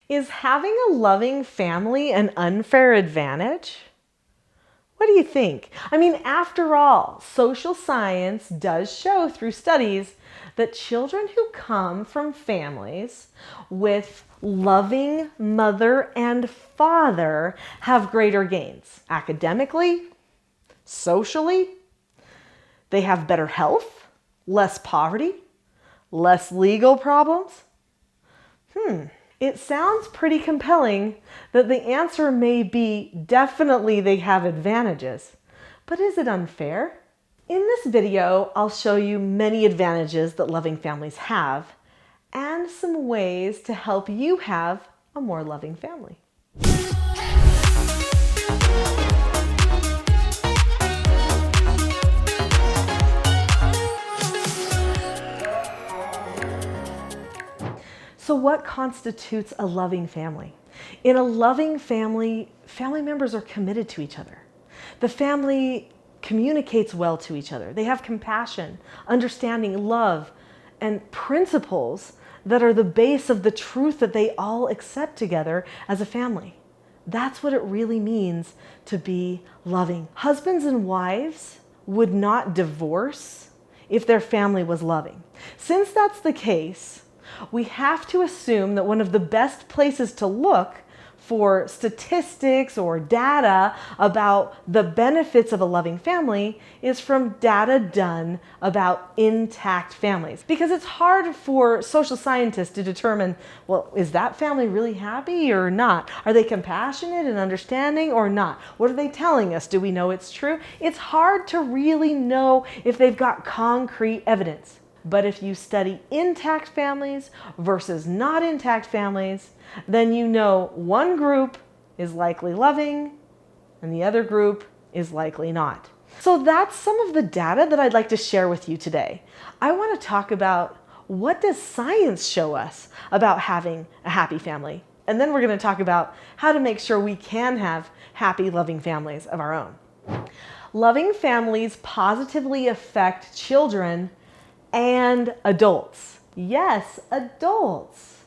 Is having a loving family an unfair advantage? What do you think? I mean, after all, social science does show through studies that children who come from families with loving mother and father have greater gains academically, socially. They have better health, less poverty, less legal problems. It sounds pretty compelling that the answer may be definitely they have advantages. But is it unfair? In this video, I'll show you many advantages that loving families have and some ways to help you have a more loving family. So what constitutes a loving family? In a loving family, family members are committed to each other. The family communicates well to each other. They have compassion, understanding, love, and principles that are the base of the truth that they all accept together as a family. That's what it really means to be loving. Husbands and wives would not divorce if their family was loving. Since that's the case, we have to assume that one of the best places to look for statistics or data about the benefits of a loving family is from data done about intact families. Because it's hard for social scientists to determine, well, is that family really happy or not? Are they compassionate and understanding or not? What are they telling us? Do we know it's true? It's hard to really know if they've got concrete evidence. But if you study intact families versus not intact families, then you know one group is likely loving and the other group is likely not. So that's some of the data that I'd like to share with you today. I want to talk about what does science show us about having a happy family. And then we're going to talk about how to make sure we can have happy, loving families of our own. Loving families positively affect children and adults. Yes, adults.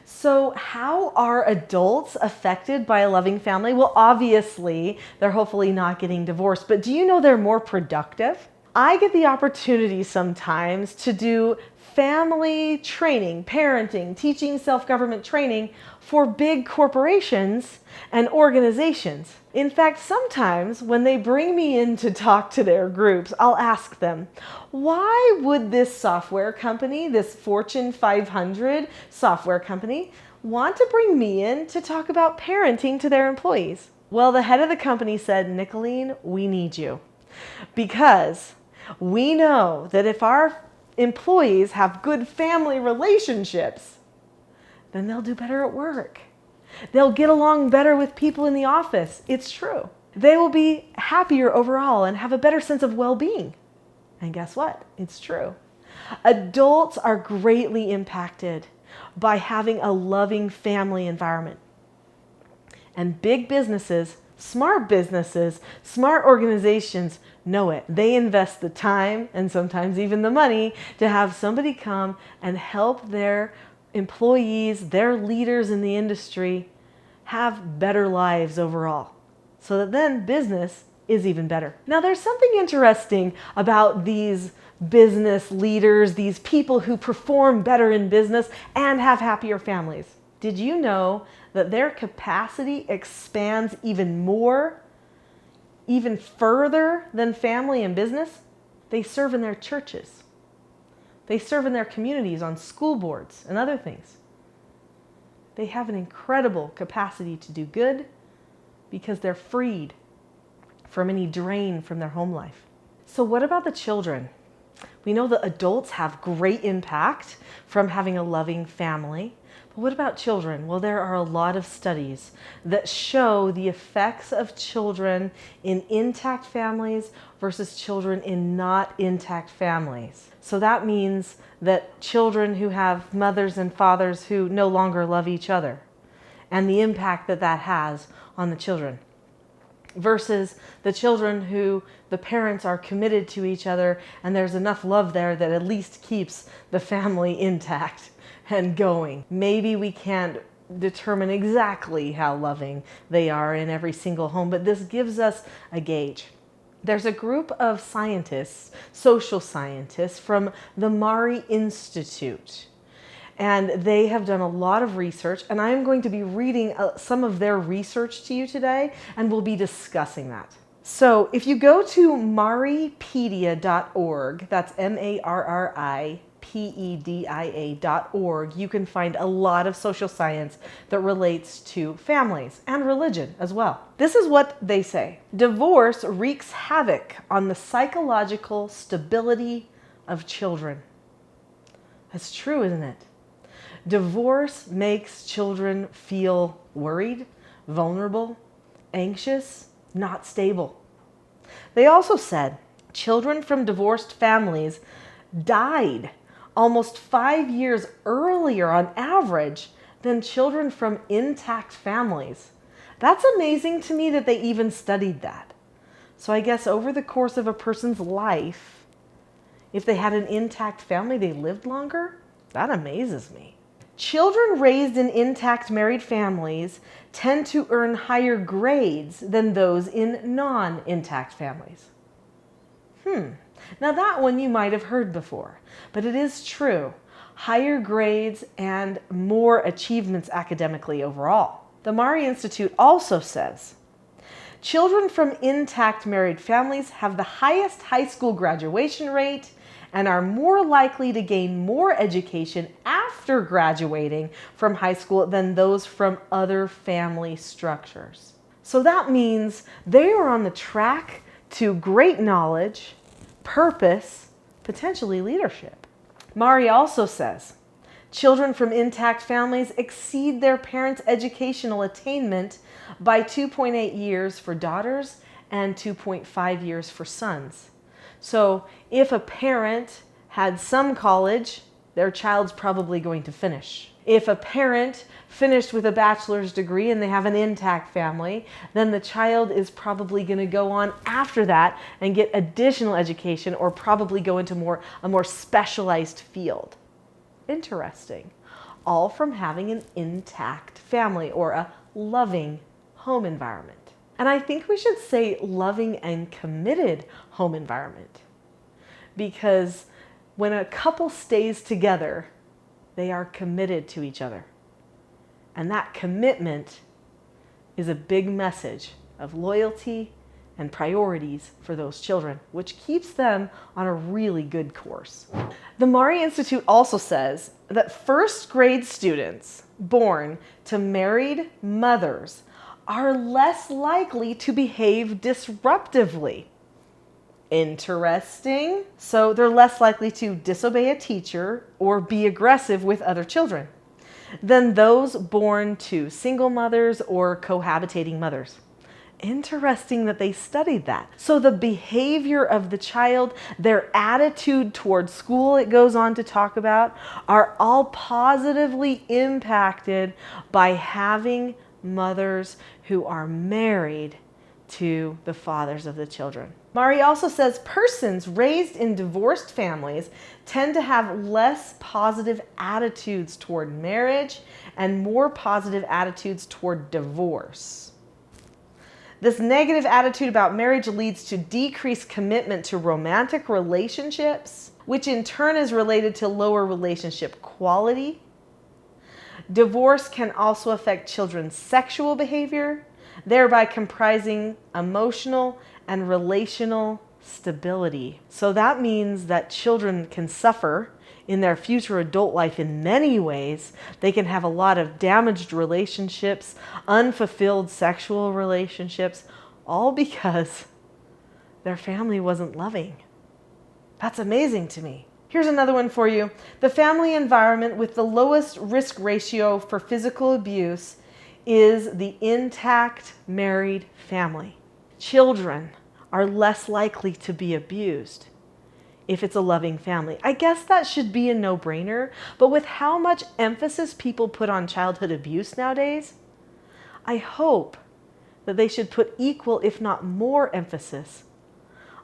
So how are adults affected by a loving family? Well, obviously, they're hopefully not getting divorced, but do you know they're more productive? I get the opportunity sometimes to do family training, parenting, teaching, self-government training for big corporations and organizations. In fact, sometimes when they bring me in to talk to their groups, I'll ask them, why would this software company, this Fortune 500 software company, want to bring me in to talk about parenting to their employees? Well, the head of the company said, Nicholeen, we need you because we know that if our employees have good family relationships, then they'll do better at work. They'll get along better with people in the office. It's true. They will be happier overall and have a better sense of well-being. And guess what? It's true. Adults are greatly impacted by having a loving family environment. And big businesses, smart organizations know it. They invest the time and sometimes even the money to have somebody come and help their employees, their leaders in the industry have better lives overall. So that then business is even better. Now there's something interesting about these business leaders, these people who perform better in business and have happier families. Did you know that their capacity expands even more, even further than family and business? They serve in their churches. They serve in their communities on school boards and other things. They have an incredible capacity to do good because they're freed from any drain from their home life. So what about the children? We know that adults have great impact from having a loving family. But what about children? Well, there are a lot of studies that show the effects of children in intact families versus children in not intact families. So that means that children who have mothers and fathers who no longer love each other and the impact that that has on the children versus the children who the parents are committed to each other and there's enough love there that at least keeps the family intact and going. Maybe we can't determine exactly how loving they are in every single home, but this gives us a gauge. There's a group of scientists, social scientists from the Mari Institute, and they have done a lot of research, and I'm going to be reading some of their research to you today, and we'll be discussing that. So if you go to maripedia.org, that's MARRIPEDIA.org, you can find a lot of social science that relates to families and religion as well. This is what they say. Divorce wreaks havoc on the psychological stability of children. That's true, isn't it? Divorce makes children feel worried, vulnerable, anxious, not stable. They also said children from divorced families died almost 5 years earlier on average than children from intact families. That's amazing to me that they even studied that. So I guess over the course of a person's life, if they had an intact family, they lived longer? That amazes me. Children raised in intact married families tend to earn higher grades than those in non-intact families. Now that one you might have heard before, but it is true. Higher grades and more achievements academically overall. The Mari Institute also says, children from intact married families have the highest high school graduation rate and are more likely to gain more education after graduating from high school than those from other family structures. So that means they are on the track to great knowledge, purpose, potentially leadership. Mari also says, children from intact families exceed their parents' educational attainment by 2.8 years for daughters and 2.5 years for sons. So if a parent had some college, their child's probably going to finish. If a parent finished with a bachelor's degree and they have an intact family, then the child is probably going to go on after that and get additional education or probably go into a more specialized field. Interesting. All from having an intact family or a loving home environment. And I think we should say loving and committed home environment. Because when a couple stays together, they are committed to each other. And that commitment is a big message of loyalty and priorities for those children, which keeps them on a really good course. The Mari Institute also says that first grade students born to married mothers are less likely to behave disruptively. Interesting. So they're less likely to disobey a teacher or be aggressive with other children than those born to single mothers or cohabitating mothers. Interesting that they studied that. So the behavior of the child, their attitude towards school, it goes on to talk about, are all positively impacted by having mothers who are married to the fathers of the children. Mari also says persons raised in divorced families tend to have less positive attitudes toward marriage and more positive attitudes toward divorce. This negative attitude about marriage leads to decreased commitment to romantic relationships, which in turn is related to lower relationship quality. Divorce can also affect children's sexual behavior, thereby comprising emotional and relational stability. So that means that children can suffer in their future adult life in many ways. They can have a lot of damaged relationships, unfulfilled sexual relationships, all because their family wasn't loving. That's amazing to me. Here's another one for you. The family environment with the lowest risk ratio for physical abuse is the intact married family. Children are less likely to be abused if it's a loving family. I guess that should be a no-brainer, but with how much emphasis people put on childhood abuse nowadays, I hope that they should put equal, if not more, emphasis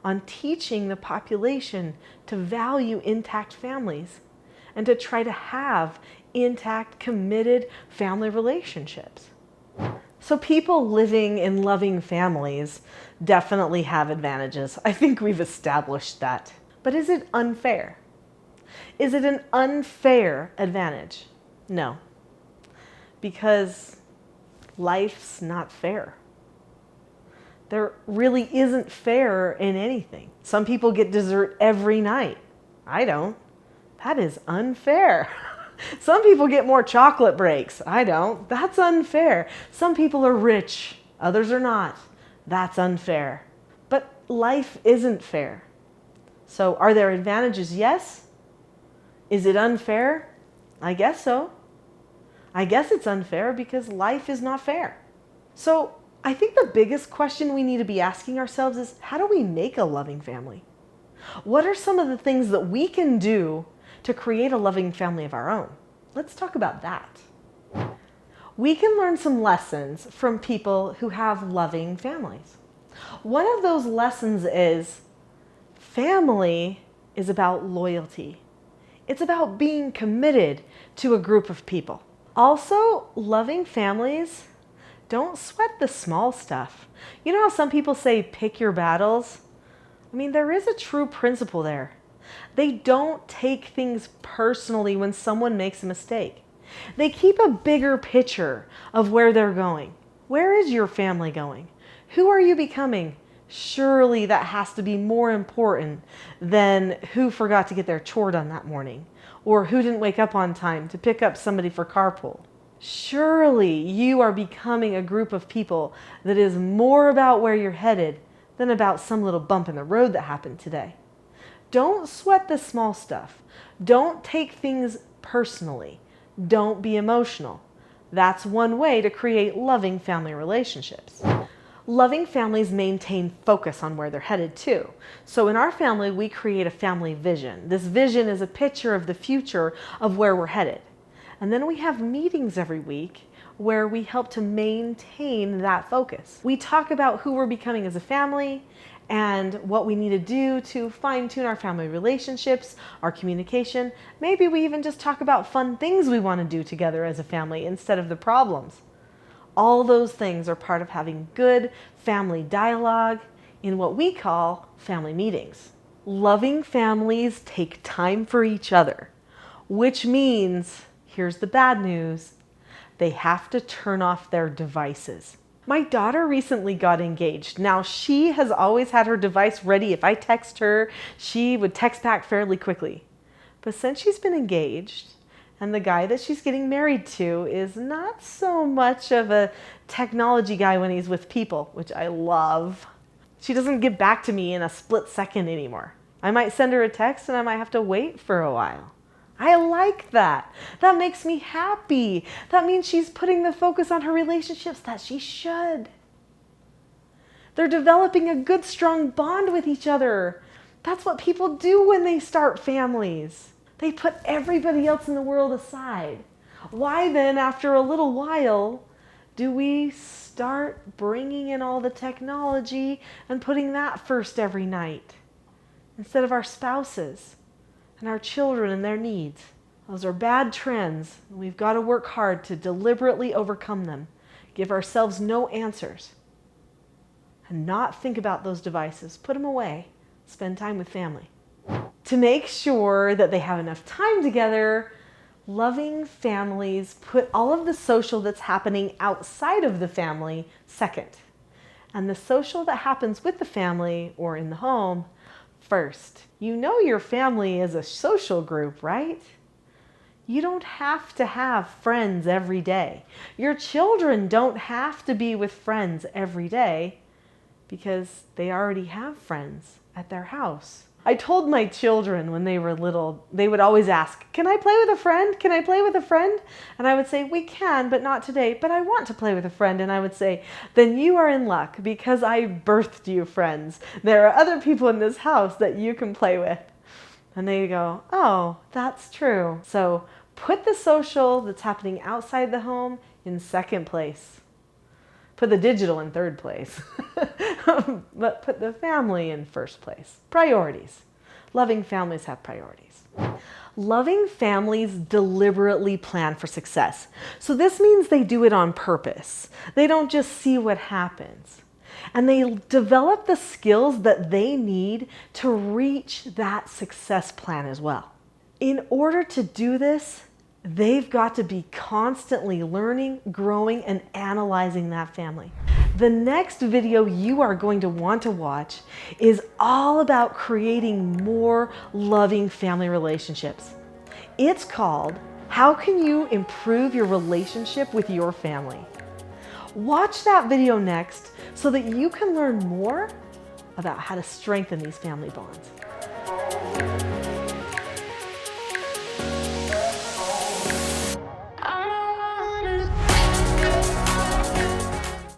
on teaching the population to value intact families and to try to have intact, committed family relationships. So people living in loving families definitely have advantages. I think we've established that. But is it unfair? Is it an unfair advantage? No. Because life's not fair. There really isn't fair in anything. Some people get dessert every night. I don't. That is unfair. Some people get more chocolate breaks. I don't. That's unfair. Some people are rich. Others are not. That's unfair. But life isn't fair. So are there advantages? Yes. Is it unfair? I guess so. I guess it's unfair because life is not fair. So I think the biggest question we need to be asking ourselves is, how do we make a loving family? What are some of the things that we can do to create a loving family of our own? Let's talk about that. We can learn some lessons from people who have loving families. One of those lessons is family is about loyalty. It's about being committed to a group of people. Also, loving families don't sweat the small stuff. You know how some people say pick your battles? I mean, there is a true principle there. They don't take things personally when someone makes a mistake. They keep a bigger picture of where they're going. Where is your family going? Who are you becoming? Surely that has to be more important than who forgot to get their chore done that morning, or who didn't wake up on time to pick up somebody for carpool. Surely you are becoming a group of people that is more about where you're headed than about some little bump in the road that happened today. Don't sweat the small stuff. Don't take things personally. Don't be emotional. That's one way to create loving family relationships. Loving families maintain focus on where they're headed too. So in our family, we create a family vision. This vision is a picture of the future of where we're headed. And then we have meetings every week where we help to maintain that focus. We talk about who we're becoming as a family and what we need to do to fine-tune our family relationships, our communication. Maybe we even just talk about fun things we want to do together as a family instead of the problems. All those things are part of having good family dialogue in what we call family meetings. Loving families take time for each other, which means, here's the bad news, they have to turn off their devices. My daughter recently got engaged. Now, she has always had her device ready. If I text her, she would text back fairly quickly. But since she's been engaged, and the guy that she's getting married to is not so much of a technology guy when he's with people, which I love, she doesn't get back to me in a split second anymore. I might send her a text and I might have to wait for a while. I like that. That makes me happy. That means she's putting the focus on her relationships that she should. They're developing a good, strong bond with each other. That's what people do when they start families. They put everybody else in the world aside. Why then, after a little while, do we start bringing in all the technology and putting that first every night instead of our spouses and our children and their needs? Those are bad trends. We've got to work hard to deliberately overcome them, give ourselves no answers, and not think about those devices. Put them away. Spend time with family. To make sure that they have enough time together, loving families put all of the social that's happening outside of the family second, and the social that happens with the family or in the home first. You know your family is a social group, right? You don't have to have friends every day. Your children don't have to be with friends every day because they already have friends at their house. I told my children when they were little, they would always ask, "Can I play with a friend? Can I play with a friend?" And I would say, "We can, but not today, but I want to play with a friend." And I would say, "Then you are in luck because I birthed you friends. There are other people in this house that you can play with." And they go, "Oh, that's true." So put the social that's happening outside the home in second place. Put the digital in third place, but put the family in first place. Priorities. Loving families have priorities. Loving families deliberately plan for success. So this means they do it on purpose. They don't just see what happens. And they develop the skills that they need to reach that success plan as well. In order to do this, they've got to be constantly learning, growing, and analyzing that family. The next video you are going to want to watch is all about creating more loving family relationships. It's called, How Can You Improve Your Relationship with Your Family? Watch that video next so that you can learn more about how to strengthen these family bonds.